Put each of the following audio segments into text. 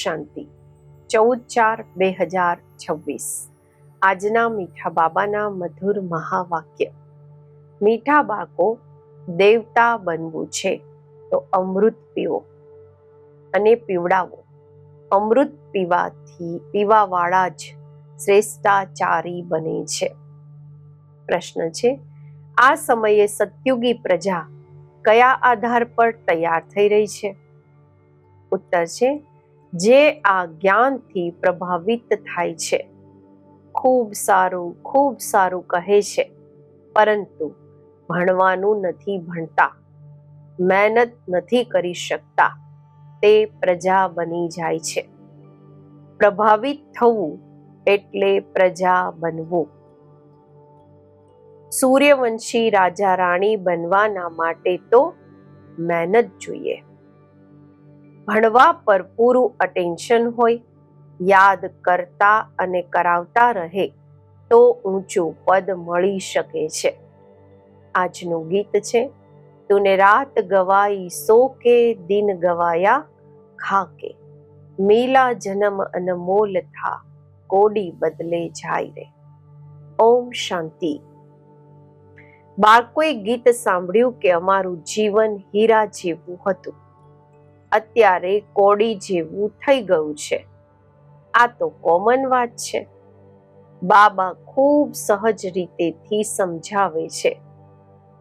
શાંતિ 14/4/2026 આજના મીઠા બાબાના મધુર મહાવાક્ય. મીઠા બાળકો, દેવતા બનવું છે તો અમૃત પીવો અને પીવડાવો. અમૃત પીવાવાળા જ શ્રેષ્ઠાચારી બને છે. પ્રશ્ન છે, આ સમયે સત્યુગી પ્રજા કયા આધાર પર તૈયાર થઈ રહી છે? ઉત્તર છે, જે આ જ્ઞાનથી પ્રભાવિત થાય છે. ખૂબ સારું કહે છે, પરંતુ ભણવાનું નથી ભણતા, મહેનત નથી કરી શકતા, તે પ્રજા બની જાય છે. પ્રભાવિત થવું એટલે પ્રજા બનવું. સૂર્યવંશી રાજા રાણી બનવાના માટે તો મહેનત જોઈએ. ભણવા પર પૂરું અટેન્શન હોય, યાદ કરતા અને કરાવતા રહે તો ઊંચું પદ મળી શકે છે. આજનું ગીત છે, તુને રાત ગવાઈ સો કે દિન ગવાયા ખાકે, મિલા જન્મ અનમોલ થા કોડી બદલે જાય રે. ઓમ શાંતિ. બાળકોએ ગીત સાંભળ્યું કે અમારું જીવન હીરા જેવું હતું, અત્યારે કોડી જેવું થઈ ગયું છે. આ તો કોમન વાત છે. બાબા ખૂબ સહજ રીતેથી સમજાવે છે,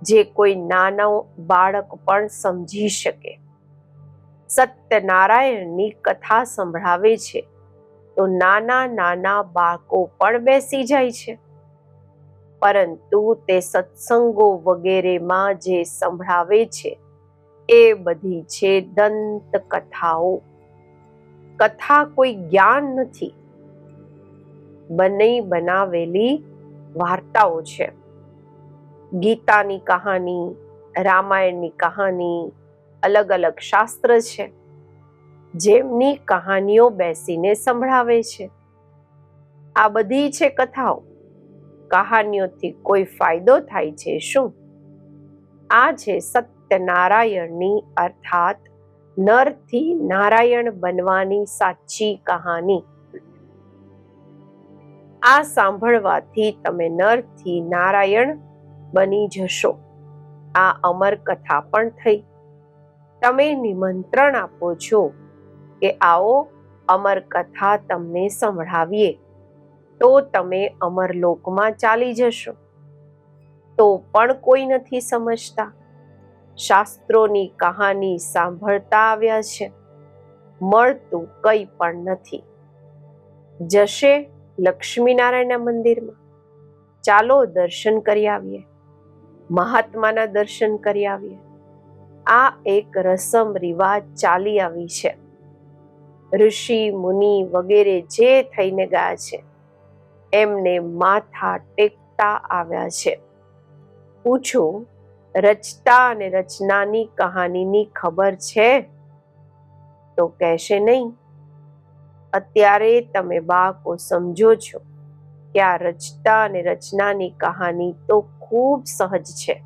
જે કોઈ નાનો બાળક પણ સમજી શકે. સત્યનારાયણની કથા સંભળાવે છે તો નાના બાળકો પણ બેસી જાય છે. પરંતુ તે સત્સંગો વગેરેમાં જે સંભળાવે છે એ બધી છે દંત કથાઓ. કથા કોઈ જ્ઞાન નથી, બનાવેલી વાર્તાઓ છે. ગીતાની કહાની, રામાયણની કહાની, અલગ અલગ શાસ્ત્ર છે, જેમની કહાનીઓ બેસીને સંભળાવે છે. આ બધી છે કથાઓ. કહાનીઓથી કોઈ ફાયદો થાય છે શું? આ છે સત્યનારાયણની અર્થાત નરથી નારાયણ બનવાની સાચી કહાની. આ સાંભળવાથી તમે નરથી નારાયણ બની જશો. આ અમર કથા પણ થઈ. તમે નિમંત્રણ આપો છો કે આવો અમર કથા તમને સંભળાવીએ, તો તમે અમરલોકમાં ચાલી જશો. તો પણ કોઈ નથી સમજતા. શાસ્ત્રોની કહાની સાંભળતા આવ્યા છે, મળતું કંઈ પણ નથી. જશે લક્ષ્મીનારાયણના મંદિરમાં, ચાલો દર્શન કરી આવીએ, મહાત્માના દર્શન કરી આવીએ. આ એક રસમ રિવાજ ચાલી આવી છે. ઋષિ મુનિ વગેરે જે થઈને ગયા છે, એમને માથા ટેકતા આવ્યા છે. પૂછો, રચતા અને રચનાની કહાનીની ખબર છે? તો કહેશે નહીં. અત્યારે તમે બાળકો સમજો છો કે આ રચતા અને રચનાની કહાની તો ખૂબ સહજ છે.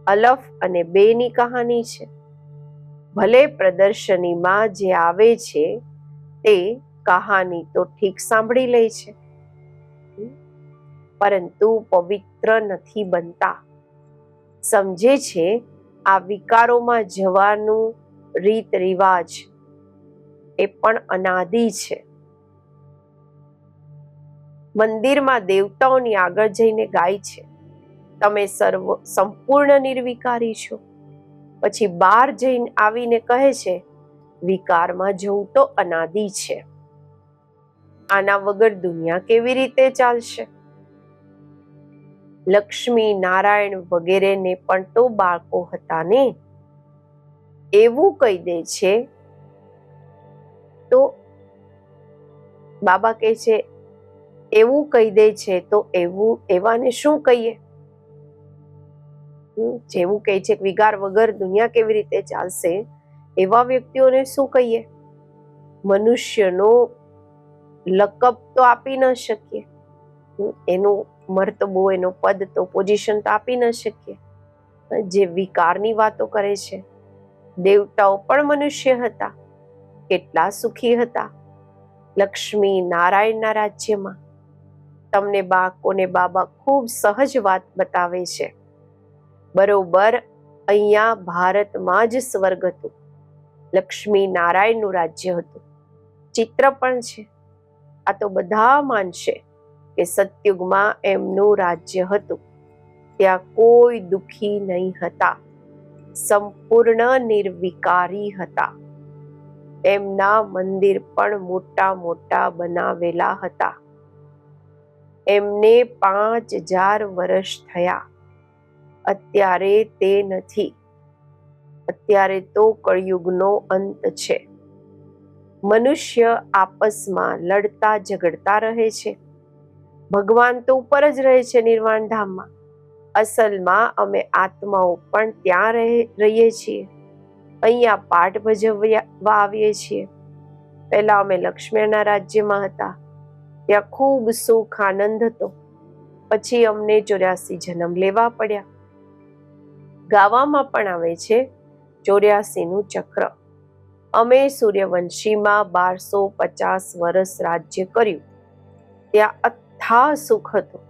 અલફ અને બેની કહાની છે. ભલે પ્રદર્શનીમાં જે આવે છે તે કહાની તો ઠીક સાંભળી લે છે, પરંતુ પવિત્ર નથી બનતા. સમજે છે આ વિકારોમાં જવાનું રીત રિવાજ એ પણ અનાદિ છે. મંદિરમાં દેવતાઓની આગળ જઈને ગાય છે, તમે સંપૂર્ણ નિર્વિકારી છો. પછી બહાર જઈને આવીને કહે છે, વિકારમાં જવું તો અનાદિ છે. આના વગર દુનિયા કેવી રીતે ચાલશે? લક્ષ્મી નારાયણ વગેરેને પણ તો બાળકો હતા ને. એવું કહી દે છે તો બાબા કહે છે, એવું કહી દે છે તો એવાને શું કહીએ? જેવું કહે છે વિકાર વગર દુનિયા કેવી રીતે ચાલશે, એવા વ્યક્તિઓને શું કહીએ? મનુષ્યનો લકબ તો આપી ન શકીએ, એનો મર્તબો, એનો પદ તો પોઝિશન તો આપી ન શકીએ. જે વિકારની વાતો કરે છે, દેવતાઓ પણ મનુષ્ય હતા, કેટલા સુખી હતા લક્ષ્મી નારાયણના રાજ્યમાં. તમને બાળકોને બાબા ખૂબ સહજ વાત બતાવે છે. બરોબર અહીંયા ભારતમાં જ સ્વર્ગ હતું, લક્ષ્મી નારાયણનું રાજ્ય હતું. ચિત્ર પણ છે. આ તો બધા માનશે કે સતયુગમાં એમનું રાજ્ય હતું. ત્યાં કોઈ દુઃખી નહીં હતા, સંપૂર્ણ નિર્વિકારી હતા. એમના મંદિર પણ મોટા મોટા બનાવેલા હતા. એમને 5000 વર્ષ થયા. અત્યારે તે નથી. અત્યારે તો કળિયુગનો અંત છે. મનુષ્ય આપસમાં લડતા ઝઘડતા રહે છે. ભગવાન તો ઉપર જ રહે છે નિર્વાણ ધામમાં. અસલમાં અમે આત્માઓ પણ ત્યાં રહીએ છીએ. અહીંયા પાઠ ભજવવા આવીએ છીએ. પહેલા અમે લક્ષ્મીના રાજ્યમાં હતા. ત્યાં ખૂબ સુખ આનંદ હતો. પછી અમને 84 જન્મ લેવા પડ્યા. ગાવામાં પણ આવે છે 84નું ચક્ર. અમે સૂર્યવંશીમાં 1250 વર્ષ રાજ્ય કર્યું. ત્યાં અથાહ સુખ હતું.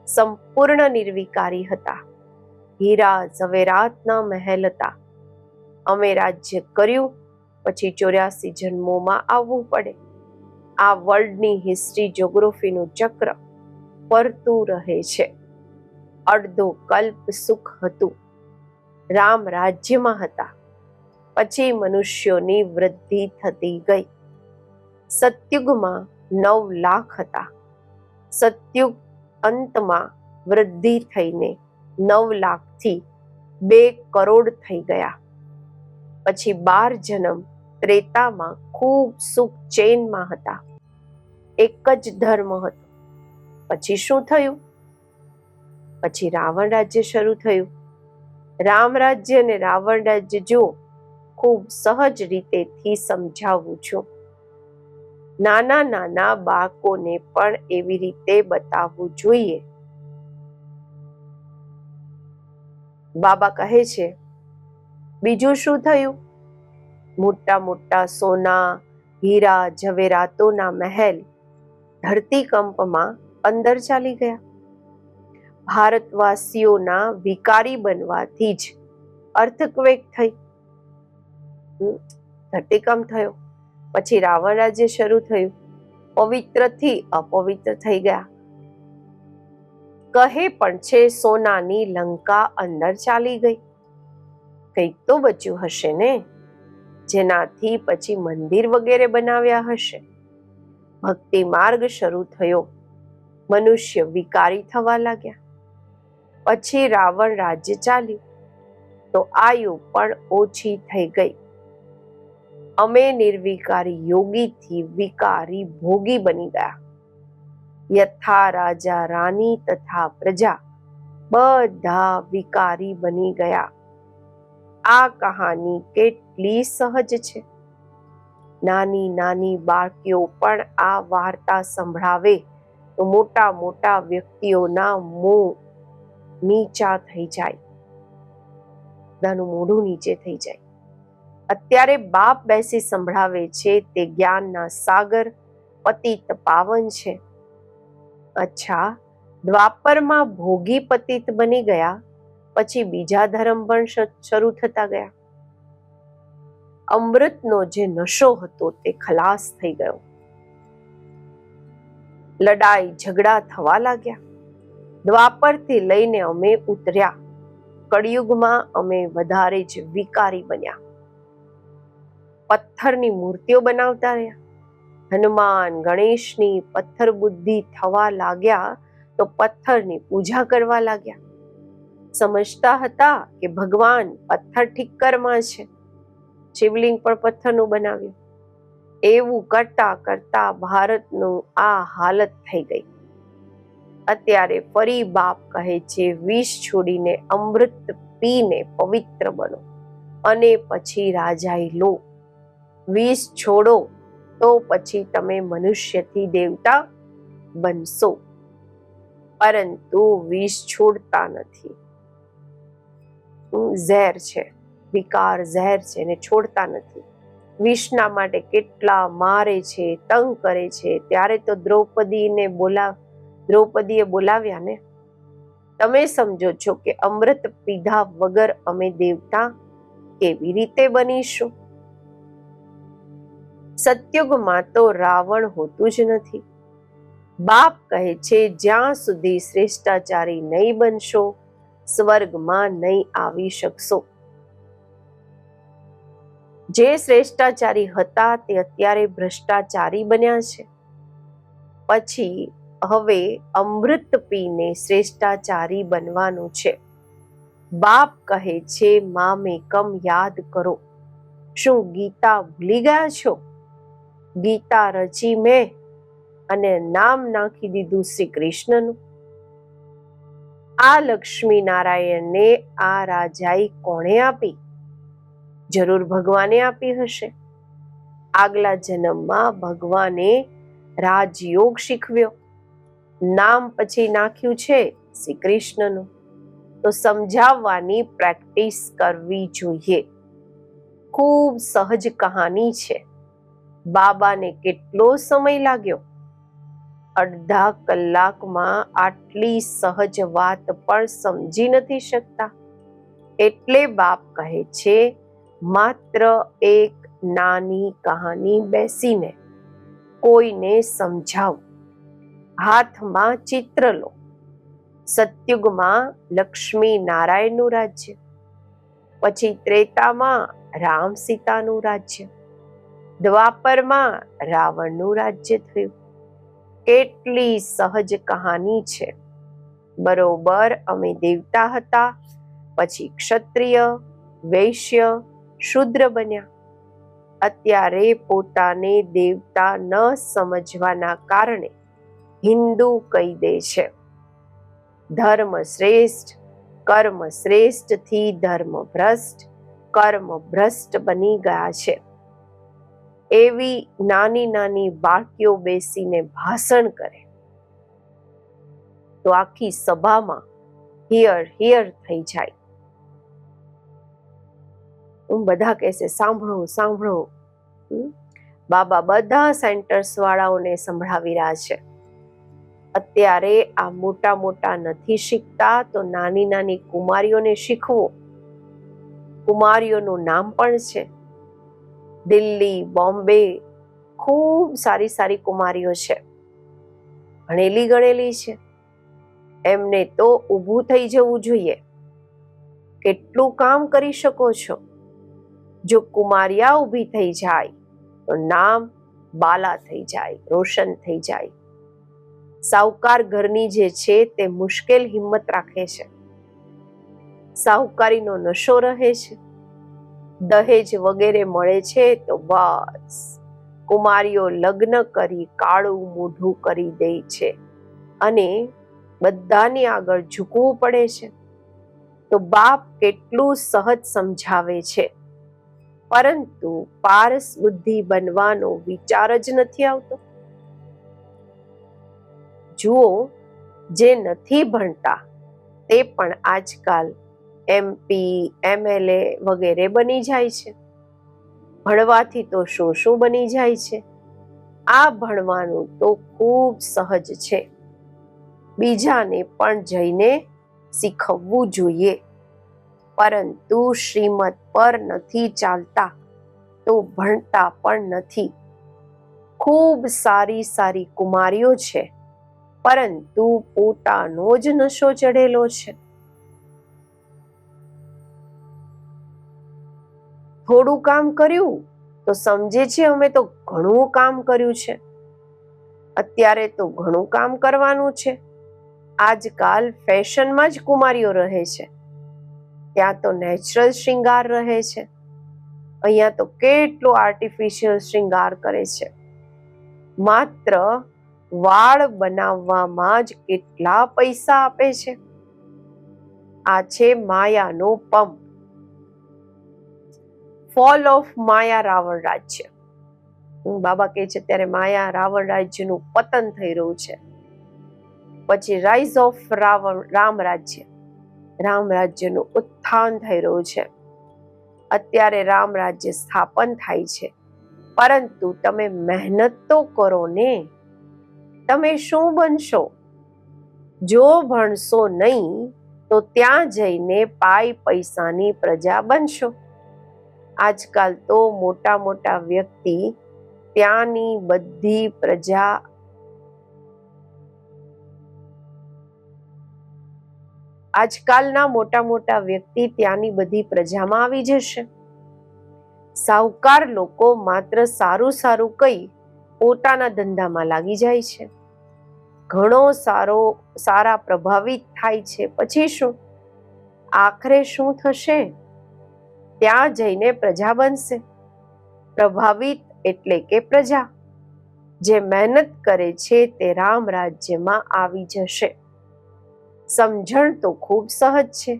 સંપૂર્ણ નિર્વિકારી હતા. હીરા ઝવેરાતના મહેલ હતા. અમે રાજ્ય કર્યું પછી 84 જન્મોમાં આવવું પડે. આ વર્લ્ડની હિસ્ટ્રી જ્યોગ્રાફીનું ચક્ર ફરતું રહે છે. અડધો કલ્પ સુખ હતું. રામ રાજ્યમાં હતા. પછી મનુષ્યોની વૃદ્ધિ થતી ગઈ. સતયુગમાં 9 લાખ હતા. સતયુગ અંતમાં વૃદ્ધિ થઈને 9 લાખથી 2 કરોડ થઈ ગયા. પછી 12 જન્મ ત્રેતામાં ખૂબ સુખ ચેનમાં હતા. એક જ ધર્મ હતો. પછી શું થયું? પછી રાવણ રાજ્ય શરૂ થયું. રામ રાજ્ય અને રાવણ રાજ્ય જો ખૂબ સહજ રીતેથી સમજાવું છું. નાના નાના બાળકોને પણ એવી રીતે બતાવવું જોઈએ. બાબા કહે છે બીજું શું થયું? મોટા મોટા સોના હીરા ઝવેરાતોના મહેલ ધરતીકંપમાં અંદર ચાલી ગયા. ભારતવાસીઓના વિકારી બનવાથી જ અર્થક્વેક થઈ. ધરતીકંપ થયો. પછી રાવણ રાજ્ય શરૂ થયું. પવિત્રથી અપવિત્ર થઈ ગયા. કહે પણ છે સોનાની લંકા અંદર ચાલી ગઈ. કંઈક તો બચ્યું હશે ને, જેનાથી પછી મંદિર વગેરે બનાવ્યા હશે. ભક્તિ માર્ગ શરૂ થયો. મનુષ્ય વિકારી થવા લાગ્યા. પછી રાવણ રાજ્ય ચાલ્યું તો આયુ પણ ઓછી થઈ ગઈ. અમે નિર્વિકારી યોગીથી વિકારી ભોગી બની ગયા. યથા રાજા રાની તથા પ્રજા બધા વિકારી બની ગયા. આ કહાની કેટલી સહજ છે. નાની નાની બાળકીઓ પણ આ વાર્તા સંભળાવે તો મોટા મોટા વ્યક્તિઓના મોં નીચા થઈ જાય. બધાનું મોઢું નીચે થઈ જાય. અત્યારે બાપ બેસી સંભળાવે છે તે જ્ઞાનના સાગર પતિત પાવન છે. અચ્છા, દ્વાપરમાં ભોગી પતિત બની ગયા પછી બીજા ધર્મ પણ શરૂ થતા ગયા. અમૃતનો જે નશો હતો તે ખલાસ થઈ ગયો. લડાઈ ઝઘડા થવા લાગ્યા. દ્વાપરથી લઈને અમે ઉતર્યા. કળિયુગમાં અમે વધારે જ વિકારી બન્યા. પથ્થરની મૂર્તિઓ બનાવતા રહ્યા. હનુમાન ગણેશની પથ્થર બુદ્ધિ થવા લાગ્યા તો પથ્થરની પૂજા કરવા લાગ્યા. સમજતા હતા કે ભગવાન પથ્થર ઠીક્કરમાં છે. શિવલિંગ પણ પથ્થરનું બનાવ્યું. એવું કરતા કરતા ભારતનું આ હાલત થઈ ગઈ. અત્યારે ફરી બાપ કહે છે વિષ છોડીને અમૃત પીને પવિત્ર બનો અને પછી રાજાઈ લો. વિષ છોડો તો પછી તમે મનુષ્યથી દેવતા બનશો. પરંતુ વિષ છોડતા નથી. ઝેર છે, વિકાર ઝેર છે ને છોડતા નથી. વિષના માટે કેટલા મારે છે, તંગ કરે છે. ત્યારે તો દ્રૌપદીએ બોલાવ્યા ને. તમે સમજો છો કે અમૃત પીધા વગર અમે દેવતા કેવી રીતે બનીશું? સતયુગમાં તો રાવણ હોતું જ નથી. બાપ કહે છે જ્યાં સુધી શ્રેષ્ઠાચારી નહીં બનશો, સ્વર્ગમાં નહીં આવી શકશો. જે શ્રેષ્ઠાચારી હતા તે અત્યારે ભ્રષ્ટાચારી બન્યા છે. પછી હવે અમૃત પીને શ્રેષ્ઠાચારી બનવાનું છે. બાપ કહે છે મામેકમ યાદ કરો. શું ગીતા ભૂલી ગયા છો? ગીતા રચી મેં અને નામ નાખી દીધું શ્રી કૃષ્ણનું. આ લક્ષ્મી નારાયણને આ રાજાઈ કોણે આપી? જરૂર ભગવાને આપી હશે. આગલા જન્મમાં ભગવાને રાજયોગ શીખવ્યો, નામ પછી નાખ્યું છે શ્રી કૃષ્ણનું. તો સમજાવવાની પ્રેક્ટિસ કરવી જોઈએ. ખૂબ સહજ કહાની છે. બાબાને કેટલો સમય લાગ્યો? અડધા કલાકમાં આટલી સહજ વાત પણ સમજી નથી શકતા. એટલે બાપ કહે છે માત્ર એક નાની કહાની બેસીને કોઈને સમજાવો. હાથમાં ચિત્ર લો. સતયુગમાં લક્ષ્મી નારાયણનું રાજ્ય, પછી ત્રેતામાં રામ સીતાનું રાજ્ય, દ્વાપરમાં રાવણનું રાજ્ય થયું. કેટલી સહજ કહાની છે. બરોબર અમે દેવતા હતા, પછી ક્ષત્રિય, વૈશ્ય, શૂદ્ર બન્યા. અત્યારે પોતાને દેવતા ન સમજવાના કારણે હિન્દુ કહી દે છે. ધર્મ શ્રેષ્ઠ, કર્મ શ્રેષ્ઠ થી ધર્મ ભ્રષ્ટ, કર્મ ભ્રષ્ટ બની ગયા છે. એવી નાની નાની બાળકીઓ બેસીને ભાષણ કરે તો આખી સભામાં હિયર હિયર થઈ જાય. બધા કહેશે સાંભળો સાંભળો. બાબા બધા સેન્ટર્સ વાળાઓને સંભળાવી રહ્યા છે. અત્યારે આ મોટા મોટા નથી શીખતા તો નાની નાની કુમારીઓને શીખવો. કુમારીઓનું નામ પણ છે. દિલ્હી, બોમ્બે ખૂબ સારી સારી કુમારીઓ છે, ભણેલી ગણેલી છે. એમને તો ઊભું થઈ જવું જોઈએ. કેટલું કામ કરી શકો છો. જો કુમારિયા ઊભી થઈ જાય તો નામ બાલા થઈ જાય, રોશન થઈ જાય. સાહુકાર ઘરની જે છે તે મુશ્કેલ હિંમત રાખે છે. સાહુકારીનો નશો રહે છે. દહેજ વગેરે મળે છે તો બસ કુમારીઓ લગ્ન કરી કાળું મોઢું કરી દે છે અને બધાની આગળ ઝૂકવું પડે છે. તો બાપ કેટલું સહજ સમજાવે છે, પરંતુ પારસ બુદ્ધિ બનવાનો વિચાર જ નથી આવતો. જુઓ, જે નથી ભણતા તે પણ આજકાલ MP, MLA વગેરે બની જાય છે. ભણવાથી તો શું શું બની જાય છે. આ ભણવાનું તો ખૂબ સહજ છે. બીજાને પણ જઈને શીખવવું જોઈએ. પરંતુ શ્રીમત પર નથી ચાલતા તો ભણતા પણ નથી. ખૂબ સારી સારી કુમારીઓ છે, પરંતુ પોતાનો જ નશો ચડેલો છે. થોડું કામ કર્યું તો સમજે છે અમે તો ઘણું કામ કર્યું છે. અત્યારે તો ઘણું કામ કરવાનું છે. આજકાલ ફેશનમાં જ કુમારીઓ રહે છે. ત્યાં તો નેચરલ શ્રૃંગાર રહે છે. અહીંયા તો કેટલો આર્ટિફિશિયલ શ્રૃંગાર કરે છે. માત્ર વાળ બનાવવામાં જ કેટલા પૈસા આપે છે. આ છે માયાનો પંપ. ફોલ ઓફ માયા રાવણ રાજ્ય. બાબા કહે છે ત્યારે માયા રાવણ રાજ્યનું પતન થઈ રહ્યું છે. પછી રાઇઝ ઓફ રામ રાજ્ય, રામ રાજ્યનું ઉત્થાન થઈ રહ્યું છે. અત્યારે રામ રાજ્ય સ્થાપન થાય છે. પરંતુ તમે મહેનત તો કરો ને. તમે શું બનશો? જો ભણશો નહીં તો ત્યાં જઈને પાઈ પૈસાની પ્રજા બનશો. આજકાલ તો મોટા મોટા વ્યક્તિ ત્યાંની બધી પ્રજા આજકાલના મોટા મોટા વ્યક્તિ ત્યાંની બધી પ્રજામાં આવી જશે. સાહુકાર લોકો માત્ર સારું સારું કહી પોતાના ધંધામાં લાગી જાય છે. ઘણો સારા પ્રભાવિત થાય છે. પછી શું? આખરે શું થશે? ત્યાં જઈને પ્રજા બનશે. પ્રભાવિત એટલે કે પ્રજા. જે મહેનત કરે છે તે રામ રાજ્યમાં આવી જશે. સમજણ તો ખૂબ સહજ છે.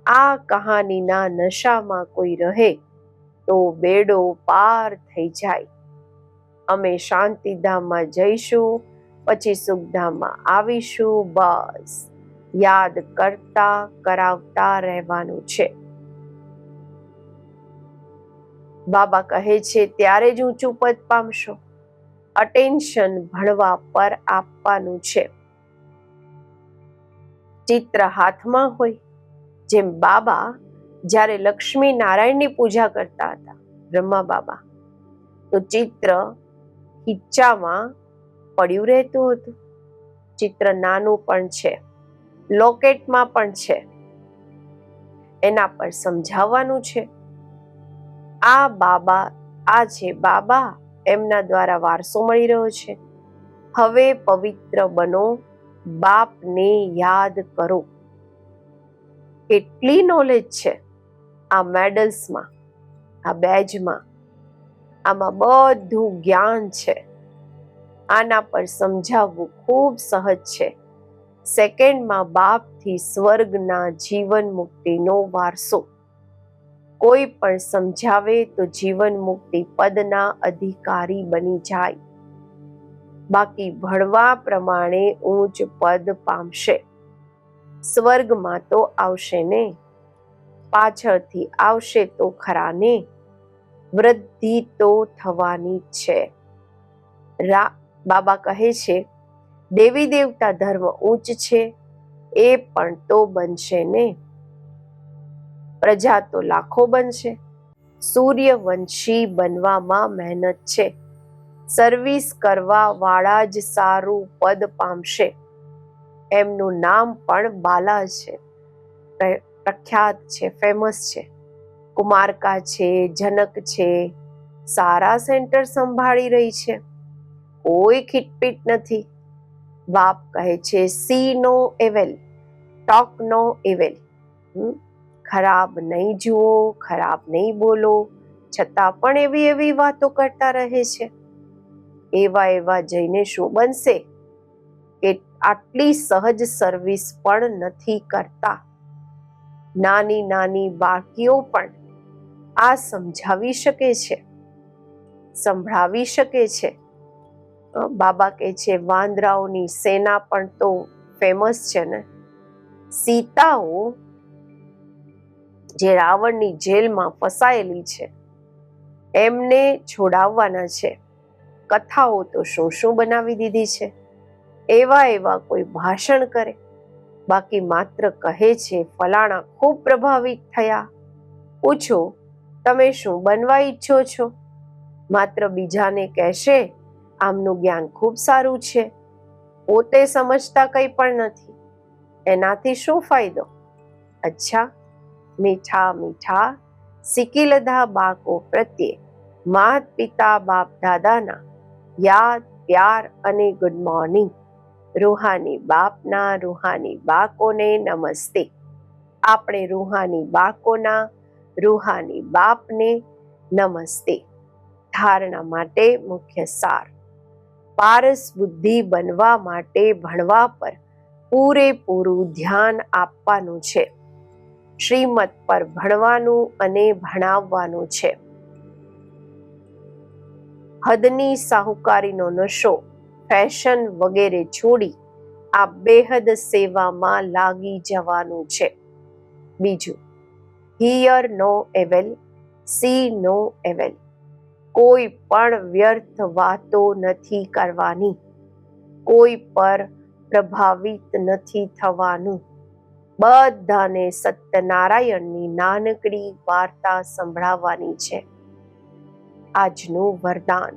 આ કહાનીના નશામાં કોઈ રહે તો બેડો પાર થઈ જાય. અમે શાંતિધામમાં જઈશું, પછી સુખધામમાં આવીશું. બસ યાદ કરતા કરાવતા રહેવાનું છે. બાબા કહે છે ત્યારે જ ઊંચું પદ પામશો. અટેન્શન ભણવા પર આપવાનું છે. ચિત્ર હાથમાં હોય. જેમ બાબા જ્યારે લક્ષ્મી નારાયણની પૂજા કરતા હતા, બ્રહ્મા બાબા, તો ચિત્ર ખીચામાં પડ્યું રહેતું હતું. ચિત્ર નાનું પણ છે, લોકેટમાં પણ છે. એના પર સમજાવવાનું છે. આ બાબા, આ છે બાબા, એમના દ્વારા વારસો મળી રહ્યો છે. હવે પવિત્ર બનો, બાપને યાદ કરો. કેટલી નોલેજ છે આ મેડલ્સમાં, આ બેજમાં. આમાં બધું જ્ઞાન છે. આના પર સમજાવવું ખૂબ સહજ છે. સેકન્ડમાં બાપથી સ્વર્ગના જીવન મુક્તિનો વારસો. કોઈ પણ સમજાવે તો જીવન મુક્તિ પદના અધિકારી બની જાય. બાકી ભણવા પ્રમાણે ઊંચ પદ પામશે. સ્વર્ગમાં તો આવશે ને, પાછળથી આવશે તો ખરા ને. વૃદ્ધિ તો થવાની છે. બાબા કહે છે દેવી દેવતા ધર્મ ઉચ્ચ છે, એ પણ તો બનશે ને. પ્રજા તો લાખો બનશે. સૂર્યવંશી બનવામાં મહેનત છે. સર્વિસ કરવા વાળા જ સારું પદ પામશે. એમનું નામ પણ બાલા છે, પ્રખ્યાત છે, ફેમસ છે. કુમારકા છે, જનક છે, સારા સેન્ટર સંભાળી રહી છે. કોઈ ખીટપીટ નથી. બાપ કહે છે સી નો એવેલ, ટોક નો એવેલ. ખરાબ નહીં જુઓ, ખરાબ નહીં બોલો, છતાં પણ એવી એવી વાતો કરતા રહે છે. એવા જઈને શું બનશે કે આટલી સહજ સર્વિસ પણ નથી કરતા. નાની નાની બાળકીઓ પણ આ સમજાવી શકે છે, સંભળાવી શકે છે. બાબા કહે છે વાંદરાઓની સેના પણ તો ફેમસ છે ને. સીતાઓ જે રાવણની જેલમાં ફસાયેલી છે, એમને છોડાવવાના છે. કથાઓ તો શું શું બનાવી દીધી છે. એવા કોઈ ભાષણ કરે, બાકી માત્ર કહે છે ફલાણા ખૂબ પ્રભાવિત થયા. પૂછો તમે શું બનવા ઈચ્છો છો? માત્ર બીજાને કહેશે આમનું જ્ઞાન ખૂબ સારું છે, પોતે સમજતા કંઈ પણ નથી. એનાથી શું ફાયદો? અચ્છા, મીઠા મીઠા સિકીલધા બાળકો પ્રત્યે માત પિતા બાપ દાદાના યાદ, પ્યાર અને ગુડ મોર્નિંગ. રૂહાની બાપના રૂહાની બાળકોને નમસ્તે. આપણે રૂહાની બાળકોના રૂહાની બાપને નમસ્તે. ધારણા માટે મુખ્ય સાર. પારસ બુદ્ધિ બનવા માટે ભણવા પર પૂરેપૂરું ધ્યાન આપવાનું છે. શ્રીમત પર ભણવાનું અને ભણાવવાનું છે. હદની સાહુકારીનો નશો, ફેશન વગેરે છોડી આ બેહદ સેવામાં લાગી જવાનું છે. બીજું, હિયર નો એવેલ, સી નો એવેલ. કોઈ પણ વ્યર્થ વાતો નથી કરવાની, કોઈ પર પ્રભાવિત નથી થવાનું. બધાને સત્યનારાયણની નાનકડી વાર્તા સંભળાવવાની છે. આજનું વરદાન: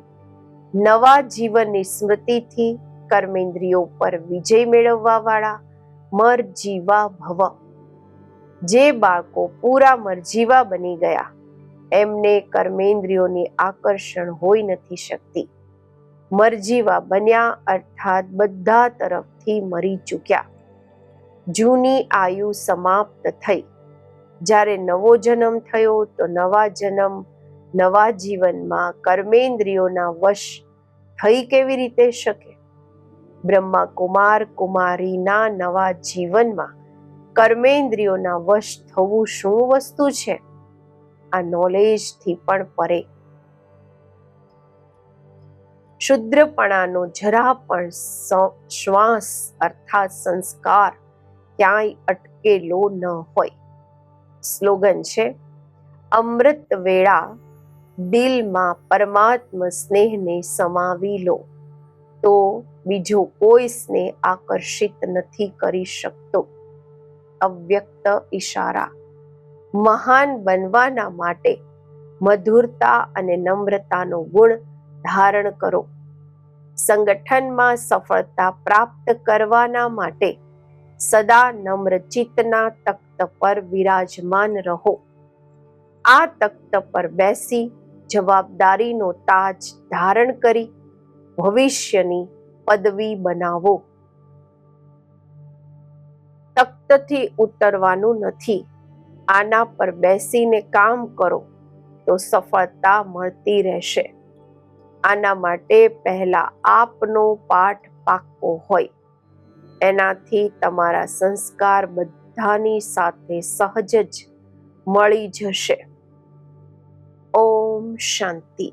નવા જીવનની સ્મૃતિથી કર્મેન્દ્રિયો પર વિજય મેળવવા વાળા મરજીવા ભવ. જે બાળકો પૂરા મરજીવા બની ગયા એમને કર્મેન્દ્રિયોની આકર્ષણ હોઈ નથી શકતી. મરજીવા બન્યા અર્થાત બધા તરફથી મરી ચૂક્યા. જૂની આયુ સમાપ્ત થઈ. જ્યારે નવો જન્મ થયો તો નવા જીવનમાં કર્મેન્દ્રિયોના વશ થઈ કેવી રીતે શકે? બ્રહ્મા કુમાર કુમારીના નવા જીવનમાં કર્મેન્દ્રિયોના વશ થવું શું વસ્તુ છે? આ નોલેજથી પણ પરે. શુદ્રપણાનો જરા પણ શ્વાસ અર્થાત સંસ્કાર ક્યાંય અટકેલો ન હોય. સ્લોગન છે: અમૃત વેળા દિલમાં પરમાત્મ સ્નેહને સમાવી લો તો બીજો કોઈ સ્નેહ આકર્ષિત નથી કરી શકતો. અવ્યક્ત ઈશારા: મહાન બનવાના માટે મધુરતા અને નમ્રતાનો ગુણ ધારણ કરો. સંગઠનમાં સફળતા પ્રાપ્ત કરવાના માટે સદા નમ્ર ચિત્તના તખ્ત પર વિરાજમાન રહો. આ તખ્ત પર બેસી જવાબદારીનો તાજ ધારણ કરી ભવિષ્યની પદવી બનાવો. તખ્તથી ઉતરવાનું નથી, આના પર બેસીને કામ કરો તો સફળતા મળતી રહેશે. આના માટે પહેલા આપનો પાઠ પાક્કો હોય. એનાથી તમારા સંસ્કાર બધાની સાથે સહજ જ મળી જશે. ઓમ શાંતિ.